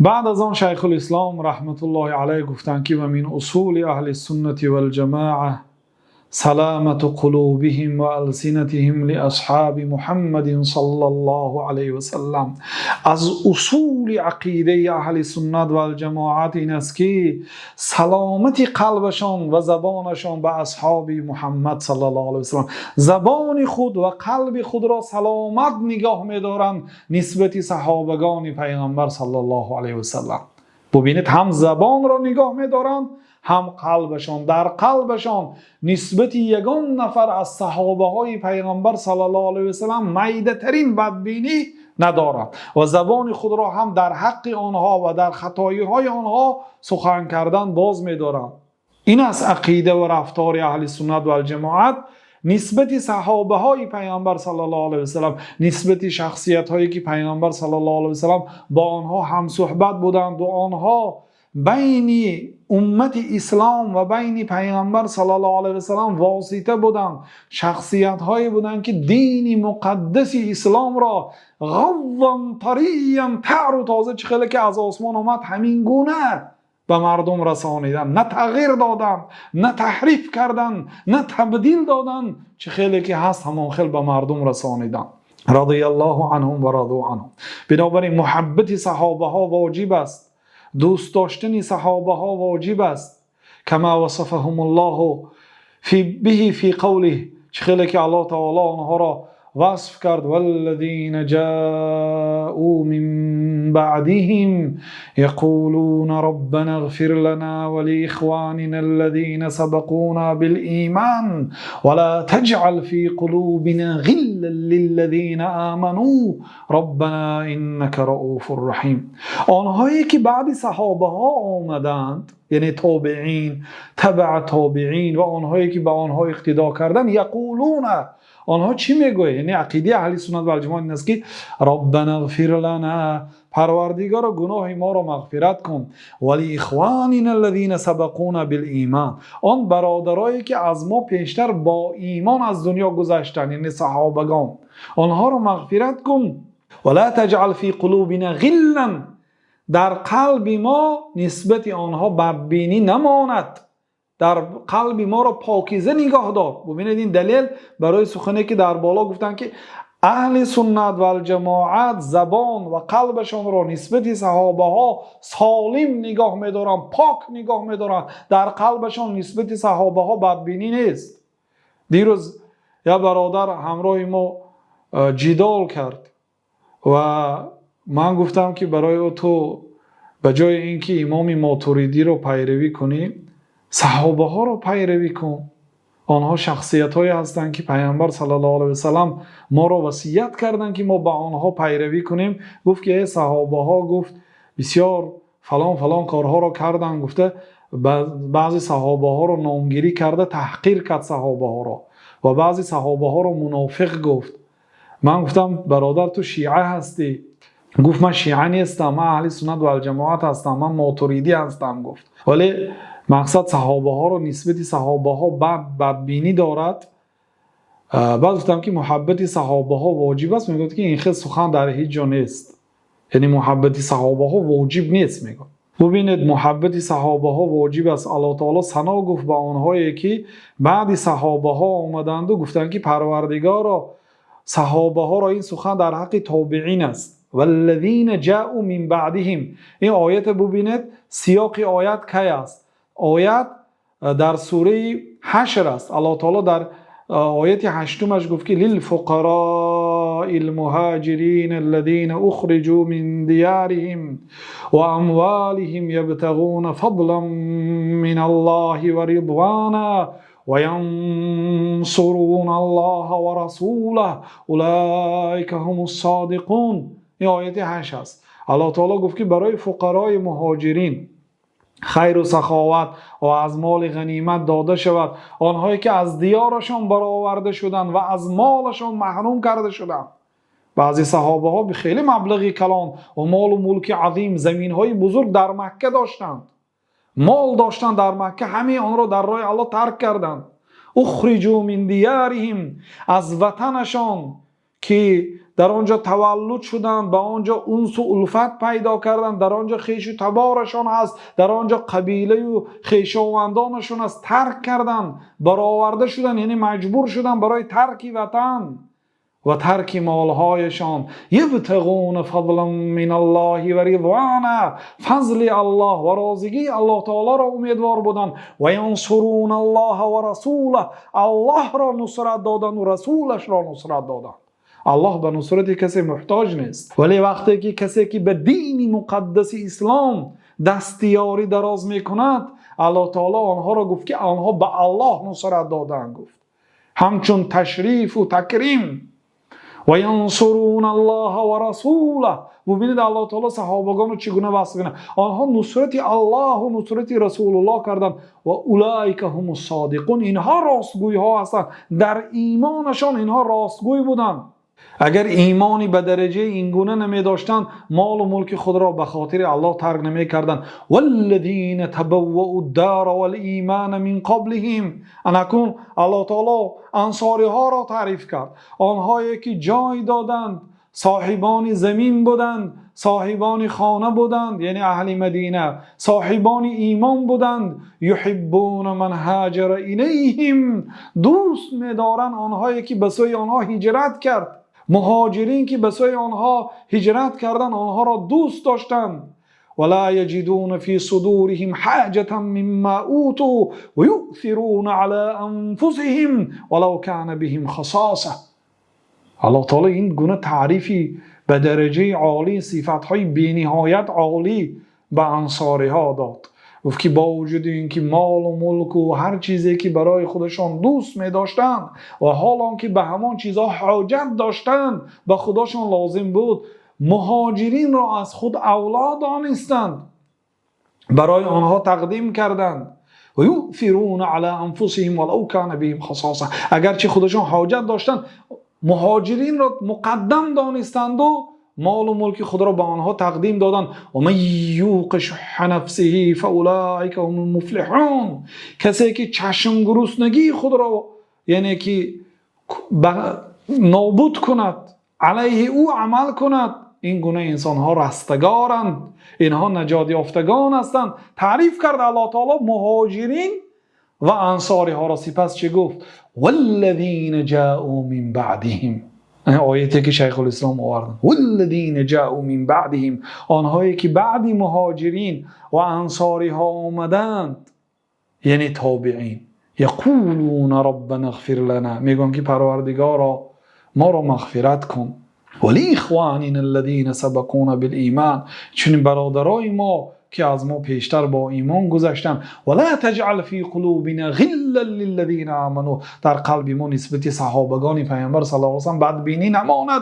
بعد از آن شیخ الاسلام رحمت الله علیه گفتند که و من اصول اهل السنت والجماعه سلامت قلوبهم و السنتهم لاصحاب محمد صلی الله علیه و سلم. از اصول عقیده اهل سنت و الجماعت این است که سلامت قلبشان و زبانشان به اصحاب محمد صلی الله علیه و سلم، زبان خود و قلب خود را سلامت نگاه می‌دارند نسبت صحابگان پیغمبر صلی الله علیه و سلم. ببینید، هم زبان را نگاه می‌دارند هم قلبشان. در قلبشان نسبت یگان نفر از صحابه های پیغمبر صلی الله علیه و سلم میده ترین بدبینی ندارند و زبان خود را هم در حق آنها و در خطایی های آنها سخن کردن باز می‌دارند. این است عقیده و رفتار اهل سنت و الجماعت نسبت صحابه های پیغمبر صلی الله علیه و سلم، نسبت شخصیت هایی که پیغمبر صلی الله علیه و سلم با آنها هم صحبت بودند و آنها بین امت اسلام و بین پیغمبر صلی الله علیه و سلم واسطه بودند. شخصیت هایی بودند که دین مقدس اسلام را غضا طریا تعر و تازه چخیلی که از آسمان آمد همین گونه به مردم رسانیدن، نه تغییر دادن، نه تحریف کردن، نه تبدیل دادن، چخیلی که هست همان خیل به مردم رسانیدن. رضی الله عنهم و رضوا عنه. بنابراین محبت صحابه ها واجب است، دوست داشتن صحابه ها واجب است، کما وصفهم الله به فی قوله، چخیلی که الله تعالی آنها را وصف کرد والذین جاءوا من بعدهم یقولون ربنا اغفر لنا ولاخواننا الذين سبقونا بالایمان ولا تجعل في قلوبنا غلا للذین آمنوا ربنا انك رؤوف رحیم. آنهایی که بعد صحابه ها آمدند، یعنی تابعین، تبع تابعین و آنهایی که به آنها اقتدا کردند، یقولون، آنها چی میگوید؟ یعنی عقیده اهل سنت و الجماعت این است که ربنا اغفر لنا، پروردگار گناه ما را مغفرت کن، ولی اخواننا الذين سبقونا بالایمان، آن برادرایی که از ما پیشتر با ایمان از دنیا گذشتند، یعنی صحابگان، آنها را مغفرت کن. ولا تجعل في قلوبنا غلا، در قلب ما نسبت آنها بدبینی نماند، در قلب ما را پاکیزه نگاه دار. ببینید این دلیل برای سخنی که در بالا گفتن که اهل سنت و الجماعت زبان و قلبشان را نسبت صحابه ها سالم نگاه می‌دارن، پاک نگاه می‌دارن، در قلبشان نسبت صحابه ها بدبینی نیست. دیروز یا برادر همراه ما جدال کرد و من گفتم که برای تو به جای اینکه امام ماتوریدی رو پیروی کنی، صحابه ها رو پیروی کن. آنها شخصیت هایی هستند که پیامبر صلی الله علیه و سلم ما رو وصیت کردند که ما با آنها پیروی کنیم. گفت که صحابه ها گفت بسیار فلان کارها رو کردند، گفته بعضی صحابه ها رو نامگیری کرده، تحقیر کرد صحابه ها رو و بعضی صحابه ها رو منافق گفت. من گفتم برادر تو شیعه هستی؟ گفت من شیعه نیستم، من اهل سنت و الجماعت هستم، من ماتوریدی هستم. گفت ولی مقصد صحابه ها رو نسبت صحابه ها بدبینی دارد. بعد گفتم که محبت صحابه ها واجب است. میگفت که این خیلی سخن در هیچ جا نیست، یعنی محبت صحابه ها واجب نیست. میگفت ببینید محبت صحابه ها واجب است. الله تعالی ثنا گفت به آنهایی که بعد صحابه ها آمدند و گفتند که پروردگارا صحابه ها را این سخن در حق تابعین است. والذین جاءوا من بعدهم، این آیت ببینید سیاق آیت کی است؟ آیت در سوره حشر است. الله تعالی در آیت 8 گفت که للفقراء المهاجرین الذين اخرجوا من دیارهم و اموالهم یبتغون فضلا من الله و رضوانا و ینصرون الله و رسوله اولئک هم الصادقون. این آیت 8 است. الله تعالی گفت که برای فقرای مهاجرین خیر و سخاوت و از مال غنیمت داده شود، آنهایی که از دیارشان برآورده شدند و از مالشان محروم کرده شدند. بعضی صحابه ها به خیلی مبلغی کلان و مال و ملک عظیم، زمین های بزرگ در مکه داشتند، مال داشتند در مکه، همه آن را در راه الله ترک کردند. اخرجوا من دیارهم، از وطنشان که در آنجا تولد شدند، به آنجا انس و الفت پیدا کردند، در آنجا خویش و تبارشان هست، در آنجا قبیله و خویشاوندانشون است، ترک کردند، برآورده شدند، یعنی مجبور شدند برای ترک وطن و ترک مالهایشان. یبتغون فضلا من الله و رضوانه، فضل الله و رازگی الله تعالی را امیدوار بودند. و ینصرون الله و رسوله، الله را نصرت دادند و رسولش را نصرت دادند. الله به نصرت کسی محتاج نیست، ولی وقتی که کسی که به دین مقدس اسلام دستیاری دراز میکند، الله تعالی آنها را گفت که آنها به الله نصرت دادند، گفت همچون تشریف و تکریم. و ینصرون الله و رسوله. ببینید الله تعالی صحابگان رو چگونه وصف کنه، آنها نصرت الله و نصرت رسول الله کردند. و اولئک هم الصادقون، اینها راستگوی ها هستند، در ایمانشان اینها راستگوی بودند. اگر ایمانی به درجه این گونه نمی داشتند، مال و ملک خود را به خاطر الله ترک نمی کردند. والذین تبوؤوا الدار والایمان من قبلهم، انکون الله تعالی انصاری ها را تعریف کرد، آنهایی که جای دادند، صاحبان زمین بودند، صاحبان خانه بودند، یعنی اهل مدینه، صاحبان ایمان بودند. یحبون من هاجر الیهم، دوست می‌دارند آنهایی که به سوی آنها هجرت کرد. مهاجرین که به سوی آنها هجرت کردند، آنها را دوست داشتند. ولا یجدون فی صدورهم حاجة مما اوتوا و یؤثرون علی انفسهم ولو کان بهم خصاصه. الله تعالی این گونه تعریفی به درجه عالی، صفتهای بینهایت عالی به انصاری ها داد. گفت که با وجود اینکه مال و ملک و هر چیزی که برای خودشان دوست می داشتند و حال که به همان چیزها حاجت داشتند به خودشان لازم بود، مهاجرین را از خود اولاد دانستند، برای آنها تقدیم کردند. و یؤثرون علی انفسهم ولو کان بهم خصاصه، اگرچه خودشان حاجت داشتند مهاجرین را مقدم دانستند و مال و ملک خود را به آنها تقدیم دادند. و من یوق شح نفسه فاولئک هم المفلحون، کسی که چشم گرسنگی خود را یعنی که نابود کند، علیه او عمل کند، این گونه انسان ها رستگارند، اینها نجات یافتگان هستند. تعریف کرد الله تعالی مهاجرین و انصاری ها را. سپس چه گفت؟ والذین جاءوا من بعدهم، آیتی که شیخ الاسلام آوردن، والذین جاءوا من بعدهم، آنهایی که بعدی مهاجرین و انصاری ها آمدند، یعنی تابعین. یقولون ربنا اغفر لنا، میگن که پروردگارا ما را مغفرت کن. ولاخواننا الذین سبقونا بالایمان، چون برادرای ما که از ما پیشتر با ایمان گذشتن. ولا تجعل فی قلوبنا غلا للذین آمنوا، در قلب ما نسبت صحابگان پیامبر صلی الله علیه و سلم بدبینی نماند.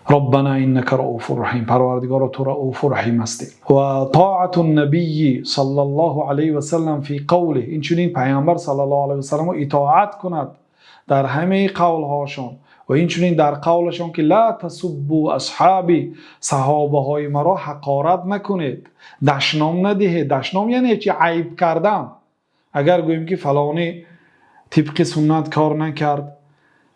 ربنا انک رؤوف رحیم، پروردگار تو رؤوف رحیم هستی. و طاعت النبی صلی الله علیه و سلم فی قوله، این چنین پیامبر صلی الله علیه و سلم اطاعت کند در همه قولهاشون، و این چنین در قولشون که لا تسبوا اصحابی، صحابه های مرا حقارت نکنید، دشنام ندهید. دشنام یعنی چی؟ عیب کردن. اگر گوییم که فلانی طبق سنت کار نکرد،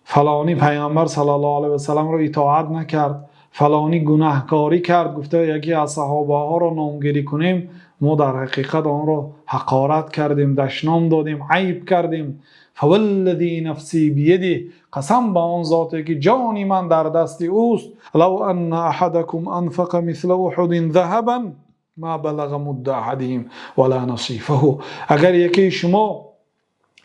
فلانی پیامبر صلی الله علیه و سلم را اطاعت نکرد، فلانی گناهکاری کرد، گفته یکی از صحابه ها را نامگیری کنیم، ما در حقیقت آن را حقارت کردیم، دشنام دادیم، عیب کردیم. فوالذی نفسی بیده، قسم به آن ذاتی که جانی من در دست اوست، لو ان احدکم انفق مثل احد ذهبا ما بلغ مد احدهم ولا نصیفه، اگر یکی شما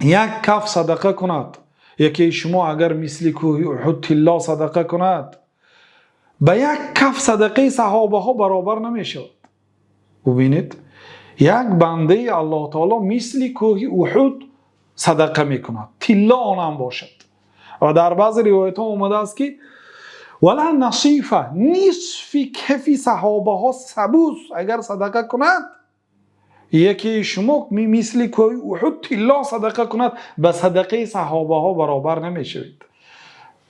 یک کف صدقه کند، یکی شما اگر مثل کوه احد طلا صدقه کند، به یک کف صدقه صحابه ها برابر نمی شود. ببینید یک بنده الله تعالی مثل کوه احد صدقه می کند، طلا آنم باشد. و در بعض روایت ها اومده است که ولا نصیفه، نصف کفی صحابه ها سبوس اگر صدقه کند، یکی شما مثل کوه احد طلا صدقه کند، به صدقه صحابه ها برابر نمی شود.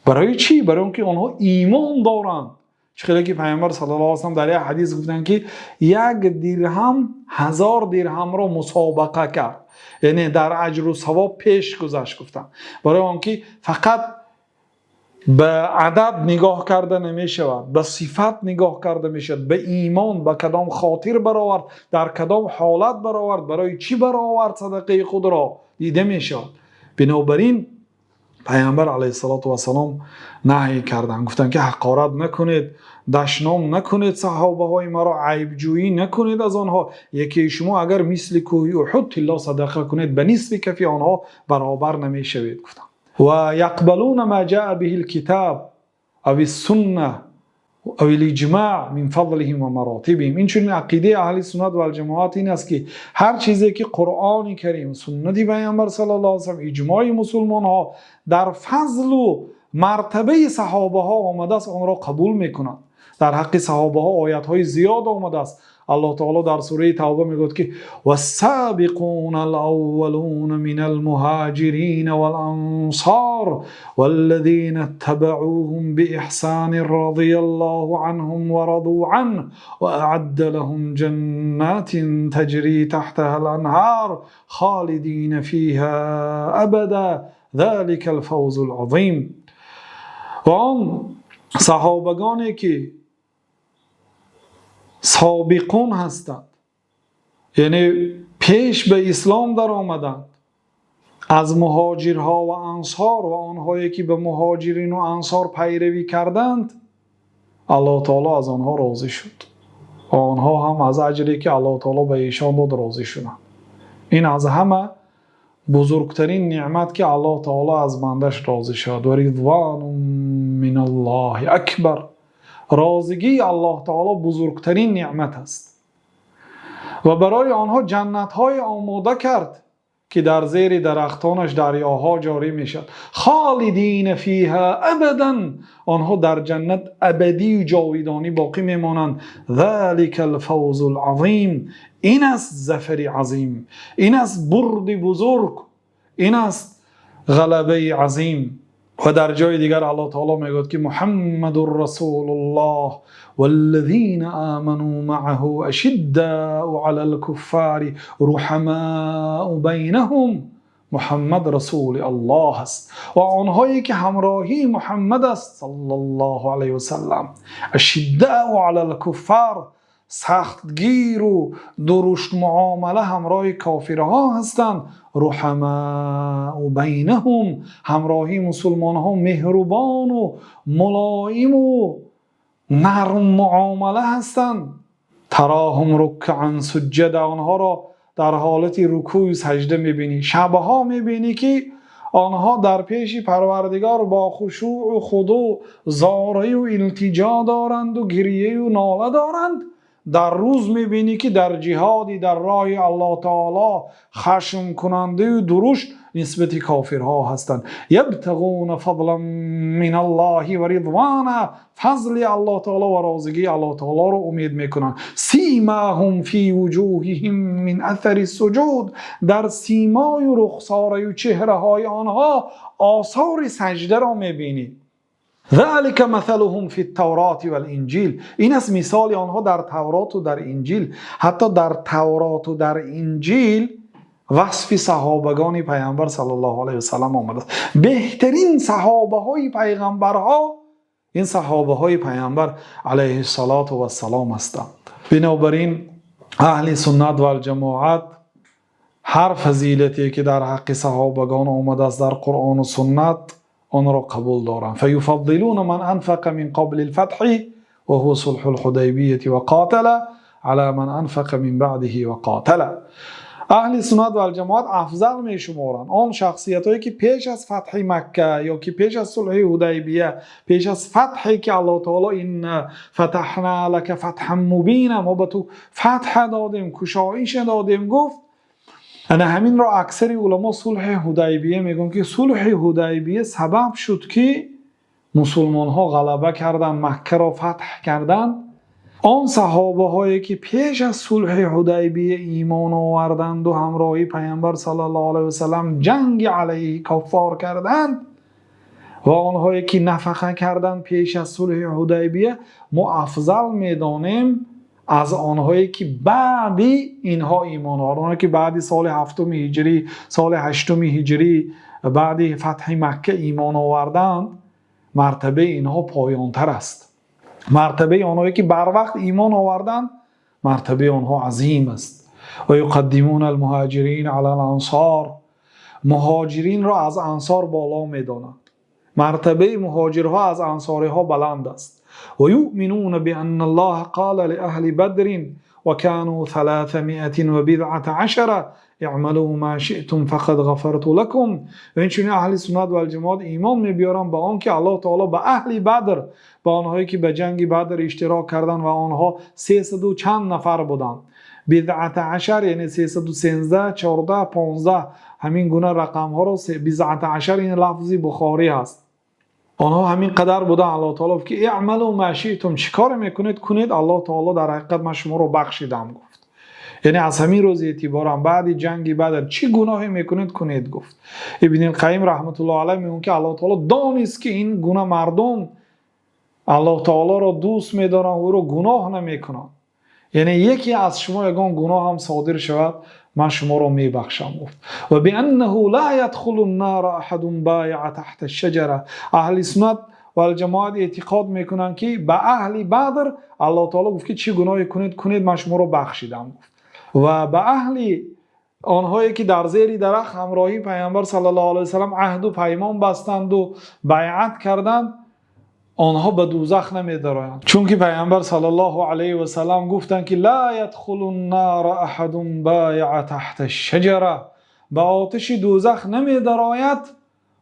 برای چی؟ برای اونکه آنها ایمان دارند. چقدر که پیامبر صلی الله علیه و سلم در یک حدیث گفتن که یک درهم 1000 درهم را مسابقه کرد، یعنی در اجر و ثواب پیش گذشت. گفتن برای آنکه فقط به عدد نگاه کرده نمی شود، به صفت نگاه کرده می شود، به ایمان به کدام خاطر برآورد، در کدام حالت برآورد، برای چی برآورد صدقه خود را دیده می شود. بنابراین پیامبر علیه السلام نهی کردند، گفتند که حقارت نکنید، دشنام نکنید صحابه های مرا، عیب جویی نکنید از آنها. یکی شما اگر مثل کوه احد طلا صدقه کنید به نصف کف آنها برابر نمی شوید. گفتند و یقبلون ما جاء به الكتاب او السنه او الاجماع من فضلهم و مراتبهم. این چون عقیده اهل سنت و الجماعت این است که هر چیزی که قرآن کریم، سنت پیامبر صلی الله علیه و سلم، اجماع مسلمان ها در فضل و مرتبه صحابه ها آمده است آن را قبول میکنند. در حق صحابه ها آیات های زیاد آمده است. الله تعالی در سوره توبه میگوید که والسابقون الاولون من المهاجرین والانصار والذین اتبعوهم باحسان رضی الله عنهم ورضوا عنه واعد لهم جنات تجری تحتها الانهار خالدین فیها ابدا ذلك الفوز العظیم. و آن صحابگانی که سابقون هستند، یعنی پیش به اسلام در آمدند، از مهاجرها و انصار و آنهایی که به مهاجرین و انصار پیروی کردند، الله تعالی از آنها راضی شد و آنها هم از اجری که الله تعالی به ایشان داد راضی شدند. این از همه بزرگترین نعمت که الله تعالی از بندش راضی شد. و رضوان من الله اکبر، راضیگی الله تعالی بزرگترین نعمت است. و برای آنها جنت های آماده کرد که در زیر درختانش دریاها جاری می شد. خالدین فیها ابدا، آنها در جنت ابدی و جاویدانی باقی می مانند. ذلک الفوز العظیم، این است ظفر عظیم، این است برد بزرگ، این است غلبه عظیم. و در جای دیگر الله تعالی میگوید که محمد رسول الله والذین آمنوا معه اشداء علی الكفار رحماء بینهم. محمد رسول الله است و آنهایی که همراهی محمد است صلی الله علیه و سلم، اشداء علی الكفار، سختگیر و درشت معامله همراه کافرها هستند. رحماء بینهم، همراهی مسلمان ها مهربان و ملایم و نرم معامله هستند. تراهم رکعا سجدا، آنها را در حالت رکوع و سجده میبینی. شبها میبینی که آنها در پیش پروردگار با خشوع و خضوع زاری و التجا دارند و گریه و ناله دارند. در روز میبینی که در جهادی در راه الله تعالی خشم کننده و درشت نسبت کافرها هستند. یبتغون فضلا من الله و رضوانا، فضل الله تعالی و راضی الله تعالی رو امید میکنند. سیماهم فی وجوههم من اثر السجود، در سیمای و رخساره و چهره های آنها آثار سجده را میبینی. ذلك مثلهم فی التوراة والانجیل، این است مثال آنها در تورات و در انجیل. حتی در تورات و در انجیل وصف صحابگان پیامبر صلی الله علیه و سلم آمده است. بهترین صحابه های پیغمبرها این صحابه های پیامبر علیه السلام هستند. بنابراین اهل سنت و الجماعت هر فضیلتی که در حق صحابگان آمده است در قرآن و سنت آن را قبول دارند. فیفضلون من انفق من قبل الفتح وهو صلح الحدیبیه و قاتل على من انفق من بعده و قاتل. اهل سنت و الجماعت افضل می شمارند آن شخصیت هایی که پیش از فتح مکه یا که پیش از صلح حدیبیه، پیش از فتحی که الله تعالی این فتحنا لك فتحا مبینا، ما به تو فتح دادیم، کشایش دادیم، گفت. انا همین را اکثر علما صلح حدیبیه میگن که صلح حدیبیه سبب شد که مسلمان ها غلبه کردن، مکه را فتح کردن. آن صحابه هایی که پیش از صلح حدیبیه ایمان آوردند و همراهی پیامبر صلی الله علیه و سلم جنگ علیه کفار کردند و آنهایی که نفقه کردند پیش از صلح حدیبیه، ما افضل میدانیم از آنهایی که بعدی اینها ایمان آوردند، که بعدی سال 7 هجری، سال 8 هجری بعد فتح مکه ایمان آوردند. مرتبه اینها پایانتر است. مرتبه آنهایی که بر وقت ایمان آوردند مرتبه آنها عظیم است. و یقدمون المهاجرین علی الانصار، مهاجرین را از انصار بالا می‌دانند. مرتبه مهاجرها از انصاری‌ها بلند است. و یؤمنون بان الله قال لاهل بدر وكانوا 312 اعملوا ما شئتم فقد غفرت لكم. و اینچنین اهل سنت و الجماعت ایمان می‌بیارند به آنکه الله تعالی به اهل بدر، به آنهایی که به جنگ بدر اشتراک کردند و آنها 300 و چند نفر بودند، 12 یعنی 313 14 15 همین گونه رقم ها رو 12 این لفظی بخاری هست. آنها همین قدر بودن. الله تعالی که اعملوا ما شئتم، چیکار میکنید کنید، الله تعالی در حقیقت من شما رو بخشیدم گفت. یعنی از همین روز اعتبارا بعد جنگ بدر چی گناهی میکنید کنید گفت. ابن القیم رحمت الله علیه میگه که الله تعالی دانست که این گونه مردم الله تعالی رو دوست میدارن و او رو گناه نمیکنن. یعنی یکی از شما یگان گناه هم صادر شود من شما رو میبخشم گفت. و بانه لا يدخل النار احد بایع تحت الشجره. اهل سنت و الجماعت اعتقاد میکنن که به اهل بدر الله تعالی گفت که چی گناهی کنید من شما رو بخشیدم گفت. و به اهل آنهایی که در زیر درخت همراهی پیامبر صلی الله علیه و سلم عهد و پیمان بستند و بیعت کردند آنها به دوزخ نمی‌درآیند، چون که پیامبر صلی الله علیه و سلم گفتند که لا يدخل النار احد بایع تحت الشجره، به آتش دوزخ نمی‌درآید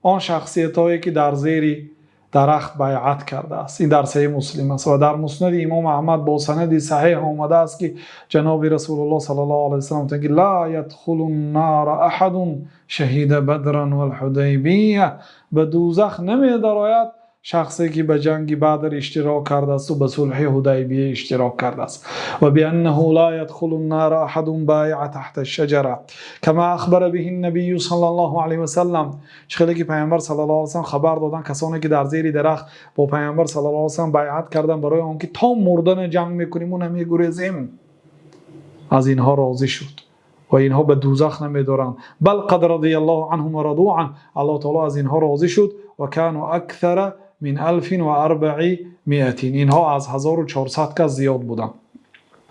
آن شخصیتایی که در زیر درخت بیعت کرده است. این در صحیح مسلم است و در مسند امام احمد با سند صحیح آمده است که جناب رسول الله صلی الله علیه و سلم گفتند که لا يدخل النار احد شهید بدر والحدیبیه، به دوزخ نمی‌درآید شخصی که به جنگ بدر اشتراک کرده است و به صلح حدیبیه اشتراک کرده است. و بانه لا يدخل النار احد بایع تحت الشجره كما اخبر به النبی صلی الله علیه و سلم، چخیلی که پیامبر صلی الله علیه و سلم خبر دادن کسانی که در زیر درخت با پیامبر صلی الله علیه و سلم بیعت کردن برای آنکه تا مردن جنگ میکنیم و نمیگریزیم، از اینها راضی شد و اینها به دوزخ نمیدارند. بل قد رضی الله عنهم و رضوا عنه، الله تعالی از اینها راضی شد. و كانوا اکثر من 1400، اینها از 1400 کس زیاد بودند.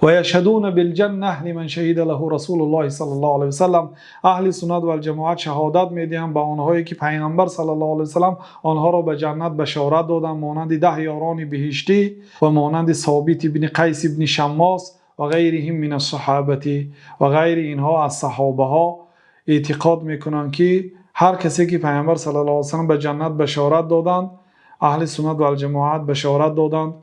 و یشهدون بالجنه لمن شهید له رسول الله صلی الله علیه و سلم، اهل سنت و الجماعت شهادت میدهند به آنهایی که پیامبر صلی الله علیه و سلم آنها را به جنت بشارت دادند، مانند 10 یاران بهشتی و مانند ثابت ابن قیس ابن شماس و غیرهم من الصحابه و غیر اینها از صحابه ها. اعتقاد میکنند که هر کسی که پیامبر صلی الله علیه و سلم به جنت بشارت دادند، اهل سنت و الجماعت بشارت دادند